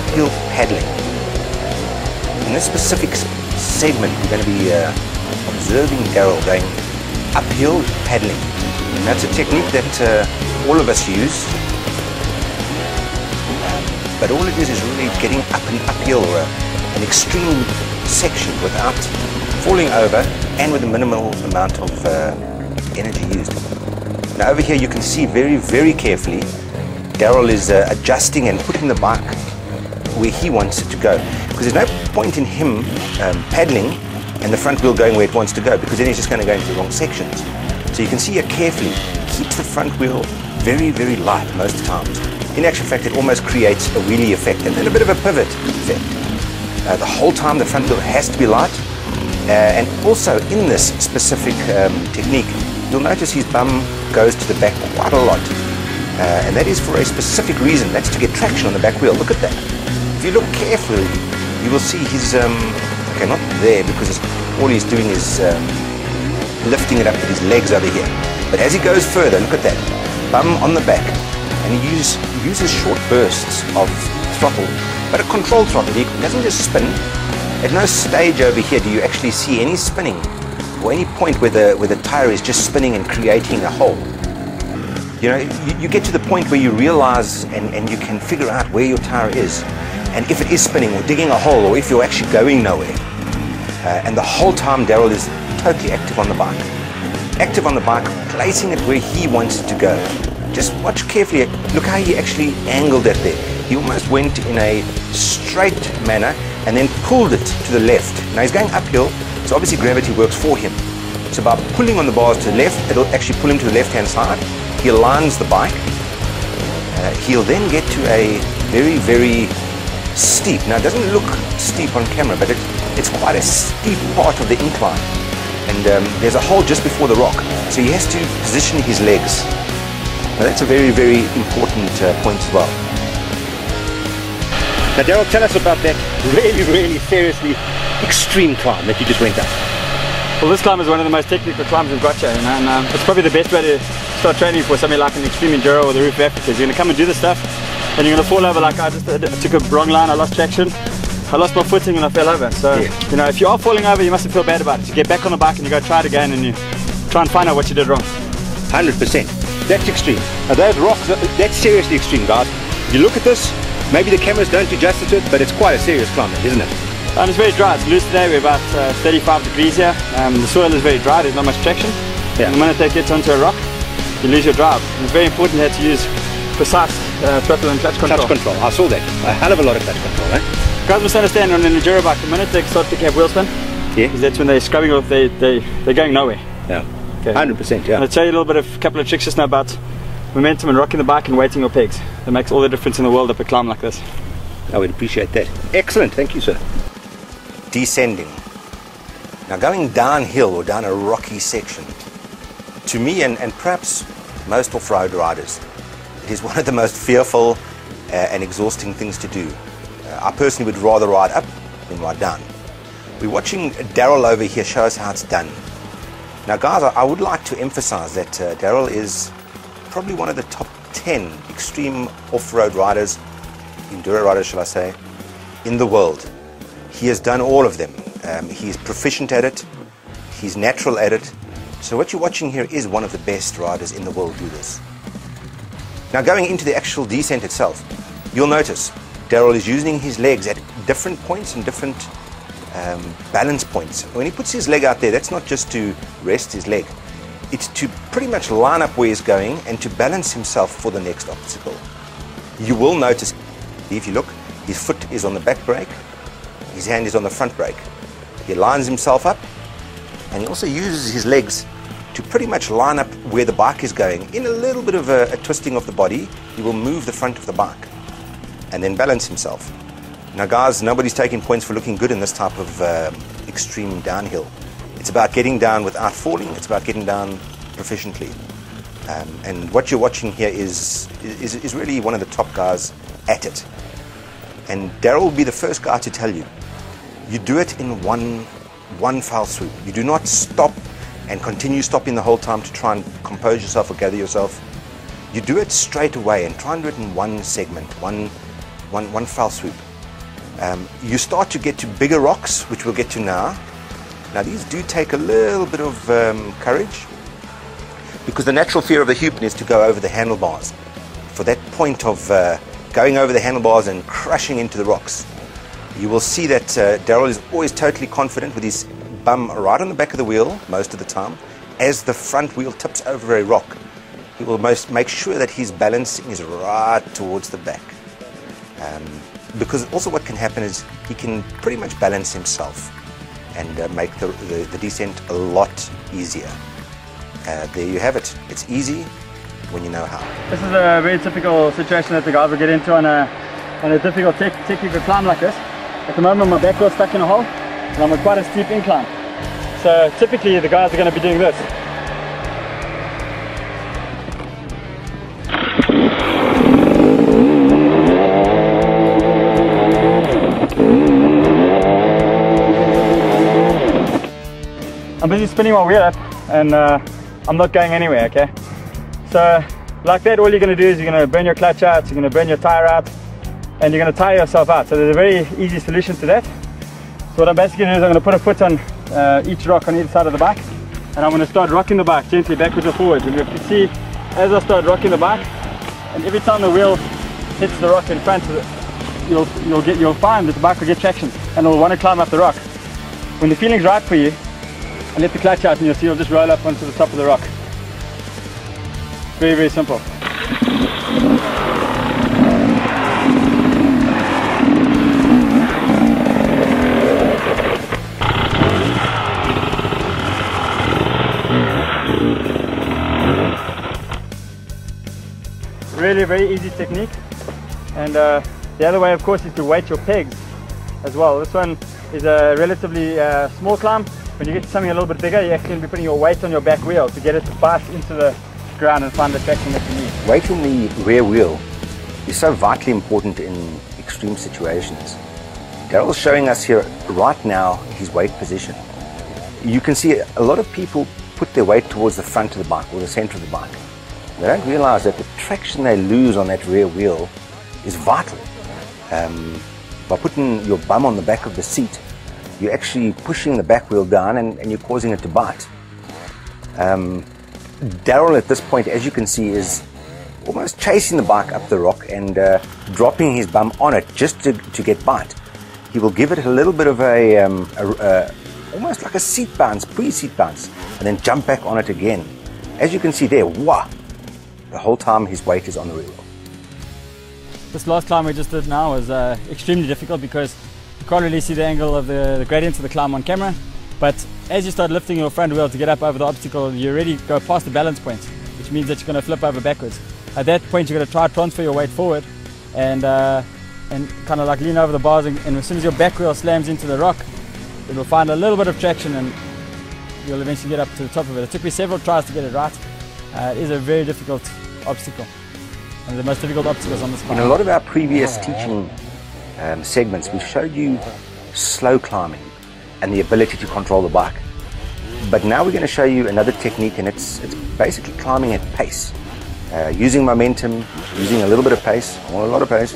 uphill paddling. In this specific segment, we're going to be observing Daryl going uphill paddling. And that's a technique that all of us use. But all it is really getting up and uphill an extreme section without falling over and with a minimal amount of energy used. Now over here you can see very, very carefully Daryl is adjusting and putting the bike where he wants it to go. Because there's no point in him paddling and the front wheel going where it wants to go, because then he's just going to go into the wrong sections. So you can see here carefully, he keeps the front wheel very, very light most times. In actual fact, it almost creates a wheelie effect and then a bit of a pivot effect. The whole time the front wheel has to be light. And also in this specific technique, you'll notice his bum goes to the back quite a lot. And that is for a specific reason. That's to get traction on the back wheel. Look at that. If you look carefully, you will see his, okay, not there, because all he's doing is lifting it up with his legs over here. But as he goes further, look at that. Bum on the back. And he uses short bursts of throttle, but a controlled throttle. He doesn't just spin. At no stage over here do you actually see any spinning or any point where the tire is just spinning and creating a hole. You know, you get to the point where you realize and you can figure out where your tire is, and if it is spinning or digging a hole, or if you're actually going nowhere. And the whole time Daryl is totally active on the bike. Active on the bike, placing it where he wants it to go. Just watch carefully. Look how he actually angled it there. He almost went in a straight manner and then pulled it to the left. Now he's going uphill, so obviously gravity works for him. So by pulling on the bars to the left, it'll actually pull him to the left-hand side. He aligns the bike. He'll then get to a very, very steep. Now it doesn't look steep on camera, but it's quite a steep part of the incline. And there's a hole just before the rock. So he has to position his legs. Now that's a very, very important point as well. Now Daryl, tell us about that really, really seriously extreme climb that you just went up. Well, this climb is one of the most technical climbs we've got here, you know, and it's probably the best way to start training for something like an Extreme Enduro or the Roof of Africa. You're going to come and do this stuff, and you're going to fall over like I just did. I took a wrong line, I lost traction, I lost my footing and I fell over. So, you know, if you are falling over, you mustn't feel bad about it. You get back on the bike and you go try it again and you try and find out what you did wrong. 100%. That's extreme. Now those rocks, that's seriously extreme, guys. If you look at this, maybe the cameras don't do justice to it, but it's quite a serious climb, isn't it? And it's very dry. It's loose today. We're about 35 degrees here. The soil is very dry. There's not much traction. Yeah. And the minute that gets onto a rock, you lose your drive. And it's very important here to use precise throttle and clutch control. Clutch control. I saw that. A hell of a lot of clutch control, eh? Guys must understand, on an Enduro bike, the minute they start picking up wheel spin, that's when they're scrubbing off. They're going nowhere. Yeah. Okay. 100%. Yeah. I'll tell you a couple of tricks just now about momentum and rocking the bike and weighting your pegs. That makes all the difference in the world up a climb like this. I would appreciate that. Excellent. Thank you, sir. Descending. Now going downhill or down a rocky section, to me and perhaps most off-road riders, it is one of the most fearful and exhausting things to do. I personally would rather ride up than ride down. We're watching Daryl over here show us how it's done. Now guys, I would like to emphasize that Daryl is probably one of the top 10 extreme off-road riders, enduro riders shall I say, in the world. He has done all of them. He's proficient at it, he's natural at it. So what you're watching here is one of the best riders in the world do this. Now going into the actual descent itself, you'll notice Daryl is using his legs at different points and different balance points. When he puts his leg out there, that's not just to rest his leg. It's to pretty much line up where he's going and to balance himself for the next obstacle. You will notice, if you look, his foot is on the back brake, his hand is on the front brake. He lines himself up, and he also uses his legs to pretty much line up where the bike is going. In a little bit of a twisting of the body, he will move the front of the bike and then balance himself. Now guys, nobody's taking points for looking good in this type of extreme downhill. It's about getting down without falling. It's about getting down proficiently. And what you're watching here is really one of the top guys at it. And Daryl will be the first guy to tell you, you do it in one foul swoop. You do not stop and continue stopping the whole time to try and compose yourself or gather yourself. You do it straight away and try and do it in one segment, one foul swoop. You start to get to bigger rocks, which we'll get to now. Now these do take a little bit of courage, because the natural fear of the hooping is to go over the handlebars. For that point of going over the handlebars and crushing into the rocks. You will see that Daryl is always totally confident with his bum right on the back of the wheel most of the time. As the front wheel tips over a rock, he will make sure that his balancing is right towards the back. Because also what can happen is he can pretty much balance himself and make the descent a lot easier. There you have it. It's easy when you know how. This is a very typical situation that the guys will get into on a difficult technical climb like this. At the moment my back wheel's stuck in a hole and I'm on quite a steep incline. So typically the guys are going to be doing this. I'm busy spinning my wheel up and I'm not going anywhere, okay? So like that, all you're going to do is you're going to burn your clutch out, you're going to burn your tire out, and you're going to tire yourself out. So there's a very easy solution to that. So what I'm basically going to do is I'm going to put a foot on each rock on either side of the bike, and I'm going to start rocking the bike gently backwards or forwards. And you can see as I start rocking the bike, and every time the wheel hits the rock in front, you'll find that the bike will get traction and it'll want to climb up the rock. When the feeling's right for you, and let the clutch out and you'll see it'll just roll up onto the top of the rock. Very, very simple. Really very easy technique. And the other way of course is to weight your pegs as well. This one is a relatively small climb. When you get to something a little bit bigger, you're actually going to be putting your weight on your back wheel to get it to bite into the ground and find the traction that you need. Weighting the rear wheel is so vitally important in extreme situations. Daryl's showing us here right now his weight position. You can see a lot of people put their weight towards the front of the bike or the center of the bike. They don't realize that the traction they lose on that rear wheel is vital. By putting your bum on the back of the seat, you're actually pushing the back wheel down and you're causing it to bite. Daryl at this point, as you can see, is almost chasing the bike up the rock and dropping his bum on it just to get bite. He will give it a little bit of almost like a seat bounce, pre-seat bounce, and then jump back on it again. As you can see there, wow, the whole time his weight is on the rear wheel. This last climb we just did now was extremely difficult because you can't really see the angle of the gradient of the climb on camera, but as you start lifting your front wheel to get up over the obstacle, you already go past the balance point, which means that you're going to flip over backwards. At that point you're going to try to transfer your weight forward and kind of like lean over the bars, and as soon as your back wheel slams into the rock, it will find a little bit of traction and you'll eventually get up to the top of it. It took me several tries to get it right. It is a very difficult obstacle, one of the most difficult obstacles on this climb. In a lot of our previous teaching segments, we showed you slow climbing and the ability to control the bike. But now we're going to show you another technique, and it's basically climbing at pace. Using momentum, using a little bit of pace, or a lot of pace,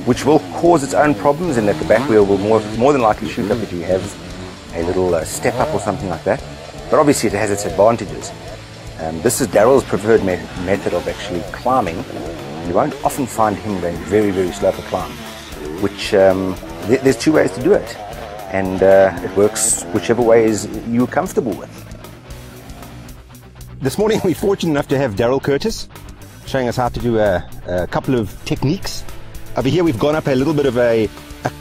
which will cause its own problems in that the back wheel will more than likely shoot up if you have a little step up or something like that. But obviously it has its advantages. This is Daryl's preferred method of actually climbing. You won't often find him going very, very slow for climb, which there's two ways to do it, and it works whichever way you're comfortable with. This morning we're fortunate enough to have Daryl Curtis showing us how to do a couple of techniques. Over here we've gone up a little bit of a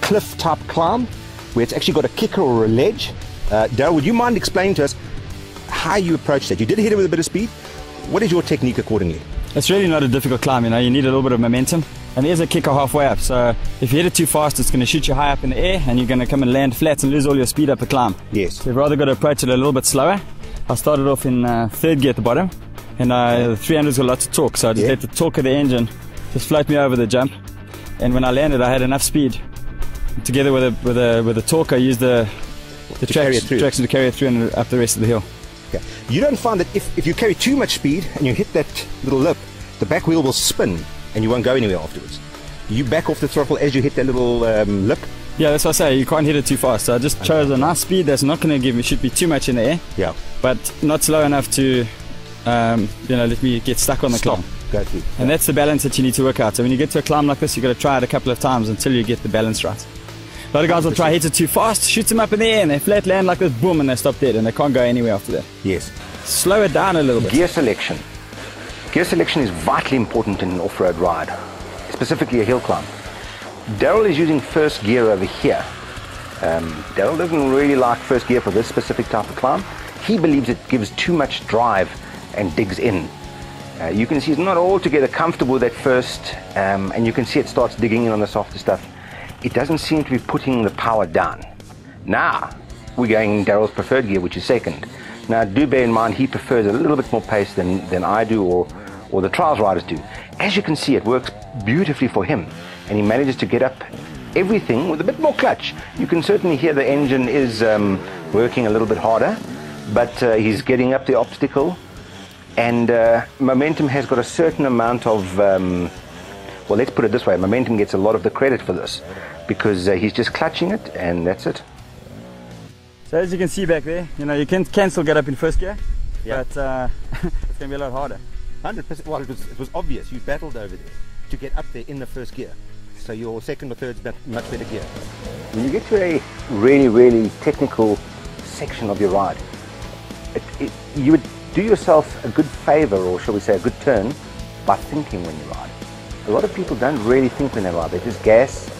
cliff type climb where it's actually got a kicker or a ledge. Daryl, would you mind explaining to us how you approach that? You did hit it with a bit of speed. What is your technique accordingly? It's really not a difficult climb, you know. You need a little bit of momentum, and there's a kicker halfway up, so if you hit it too fast it's going to shoot you high up in the air and you're going to come and land flat and lose all your speed up the climb. Yes. So you've rather got to approach it a little bit slower. I started off in third gear at the bottom, and the 300's got lots of torque, so I just let the torque of the engine just float me over the jump, and when I landed I had enough speed. Together with the torque I used the traction to carry it through and up the rest of the hill. Okay. You don't find that if you carry too much speed and you hit that little lip, the back wheel will spin and you won't go anywhere afterwards? You back off the throttle as you hit that little lip. Yeah, that's what I say. You can't hit it too fast. So I just chose a nice speed that's not going to give me, should be too much in the air. Yeah. But not slow enough to, you know, let me get stuck on the climb. Go through. And that's the balance that you need to work out. So when you get to a climb like this, you've got to try it a couple of times until you get the balance right. A lot of guys will try hit it too fast, shoots them up in the air, and they flat land like this, boom, and they stop dead, and they can't go anywhere after that. Yes. Slow it down a little bit. Gear selection. Gear selection is vitally important in an off-road ride, specifically a hill climb. Daryl is using first gear over here. Daryl doesn't really like first gear for this specific type of climb. He believes it gives too much drive and digs in. You can see he's not altogether comfortable with that first, and you can see it starts digging in on the softer stuff. It doesn't seem to be putting the power down. Now, we're going Daryl's preferred gear, which is second. Now, do bear in mind, he prefers a little bit more pace than I do, or the trials riders do. As you can see, it works beautifully for him, and he manages to get up everything with a bit more clutch. You can certainly hear the engine is working a little bit harder, but he's getting up the obstacle, and Momentum has got a certain amount of, well, let's put it this way, Momentum gets a lot of the credit for this, because he's just clutching it, and that's it. So as you can see back there, you know, you can still get up in first gear, Yeah. but it's going to be a lot harder. 100%. Well, it was obvious. You battled over there to get up there in the first gear. So your second or third is much better gear. When you get to a really, really technical section of your ride, you would do yourself a good favor, or shall we say a good turn, by thinking when you ride. A lot of people don't really think when they ride. They just gas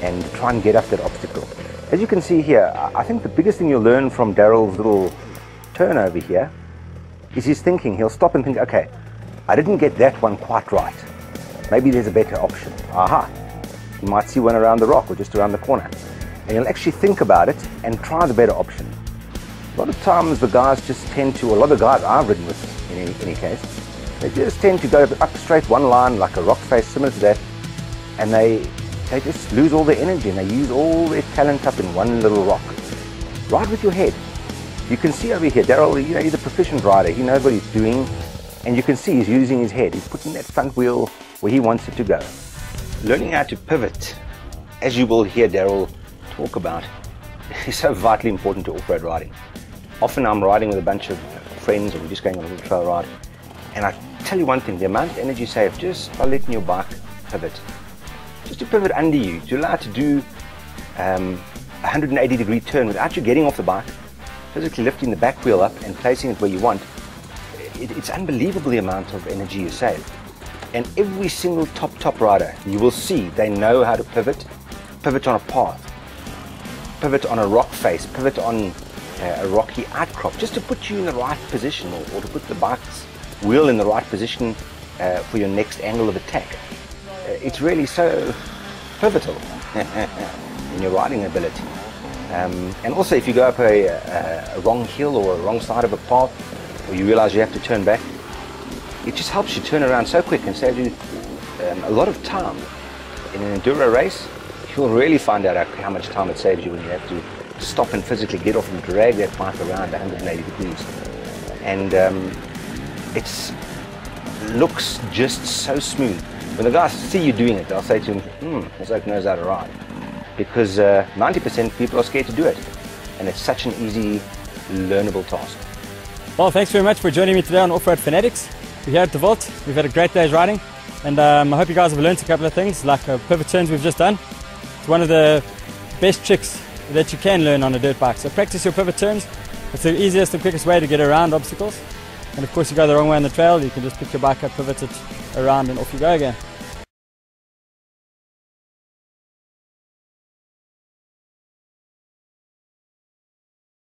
and try and get up that obstacle. As you can see here, I think the biggest thing you'll learn from Daryl's little turn over here is his thinking. He'll stop and think, okay, I didn't get that one quite right. Maybe there's a better option. Aha! You might see one around the rock or just around the corner. And he'll actually think about it and try the better option. A lot of times the guys just tend to, a lot of the guys I've ridden with in any case, they just tend to go up straight one line like a rock face similar to that, and they just lose all their energy and they use all their talent up in one little rock. Ride with your head. You can see over here, Daryl, you know, he's a proficient rider. He knows what he's doing, and you can see he's using his head. He's putting that front wheel where he wants it to go. Learning how to pivot, as you will hear Daryl talk about, is so vitally important to off-road riding. Often I'm riding with a bunch of friends, or we're just going on a little trail ride, and I tell you one thing, the amount of energy saved just by letting your bike pivot. Just to pivot under you, to allow it to do a 180-degree turn without you getting off the bike, physically lifting the back wheel up and placing it where you want. It's unbelievable the amount of energy you save. And every single top rider, you will see, they know how to pivot on a path, pivot on a rock face, pivot on a rocky outcrop, just to put you in the right position, or to put the bike's wheel in the right position for your next angle of attack. It's really so pivotal in your riding ability. And also if you go up a wrong hill or a wrong side of a path, or you realize you have to turn back, it just helps you turn around so quick and saves you a lot of time. In an enduro race, you'll really find out how much time it saves you when you have to stop and physically get off and drag that bike around 180 degrees. And it looks just so smooth. When the guys see you doing it, they'll say to him, this oak knows how to ride. Because 90% of people are scared to do it. And it's such an easy, learnable task. Well, thanks very much for joining me today on Offroadfanatic. We're here at the vault. We've had a great day's riding, and I hope you guys have learned a couple of things, like pivot turns we've just done. It's one of the best tricks that you can learn on a dirt bike. So practice your pivot turns. It's the easiest and quickest way to get around obstacles. And of course, you go the wrong way on the trail, you can just pick your bike up, pivot it around, and off you go again.